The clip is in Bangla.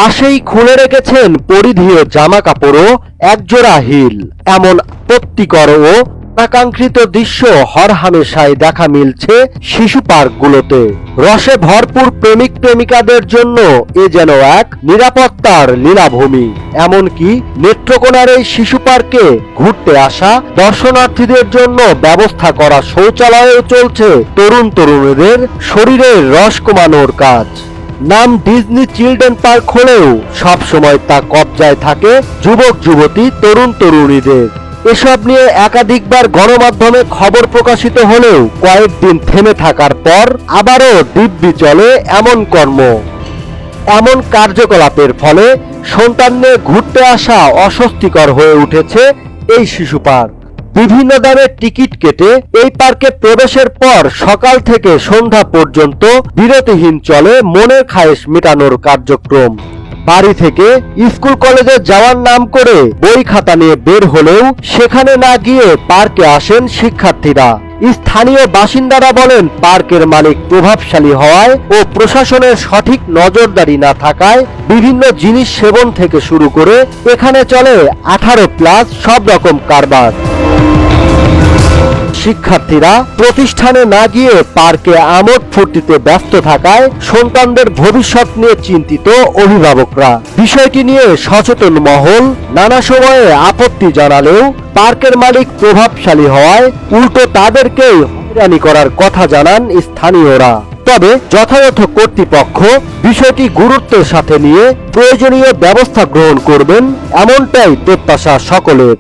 পাশেই খুলে রেখেছেন পরিধেয় জামা কাপড় ও একজোড়া হিল। এমন আপত্তিকর ও আকাঙ্ক্ষিত দৃশ্য হরহামেশাই দেখা মিলছে শিশু পার্কগুলোতে। রসে ভরপুর প্রেমিক প্রেমিকাদের জন্য এ যেন এক নিরাপত্তার লীলাভূমি। এমনকি নেত্রকোনার এই শিশু পার্কে ঘুরতে আসা দর্শনার্থীদের জন্য ব্যবস্থা করা শৌচালয়েও চলছে তরুণ তরুণীদের শরীরের রস কমানোর কাজ। নাম ডিজনি চিলড্রেন পার্ক হলেও সবসময় তা কবজায় থাকে যুবক যুবতী তরুণ তরুণীদের। এসব নিয়ে একাধিকবার গণমাধ্যমে খবর প্রকাশিত হলেও কয়েকদিন থেমে থাকার পর আবারও দিব্যি চলে এমন এমন কার্যকলাপের ফলে সন্তান নিয়ে ঘুরতে আসা অস্বস্তিকর হয়ে উঠেছে এই শিশু পার্ক। বিভিন্ন দামের টিকিট কেটে এই পার্কে প্রবেশের পর সকাল থেকে সন্ধ্যা পর্যন্ত বিরতিহীন চলে মনের খায়েশ মেটানোর কার্যক্রম। বাড়ি থেকে স্কুল কলেজে যাওয়ার নাম করে বই খাতা নিয়ে বের হলেও সেখানে না গিয়ে পার্কে আসেন শিক্ষার্থীরা। স্থানীয় বাসিন্দারা বলেন, পার্কের মালিক প্রভাবশালী হওয়ায় ও প্রশাসনের সঠিক নজরদারি না থাকায় বিভিন্ন জিনিস সেবন থেকে শুরু করে এখানে চলে 18+ সব রকম কারবার। শিক্ষার্থীরা প্রতিষ্ঠানে না গিয়ে পার্কে আমোদ ফুর্তিতে ব্যস্ত থাকায় সন্তানদের ভবিষ্যৎ নিয়ে চিন্তিত অভিভাবকরা। বিষয়টি নিয়ে সচেতন মহল নানা সময়ে আপত্তি জানালেও পার্কের মালিক প্রভাবশালী হওয়ায় উল্টো তাদেরকেই হয়রানি করার কথা জানান স্থানীয়রা। তবে যথাযথ কর্তৃপক্ষ বিষয়টি গুরুত্বের সাথে নিয়ে প্রয়োজনীয় ব্যবস্থা গ্রহণ করবেন, এমনটাই প্রত্যাশা সকলের।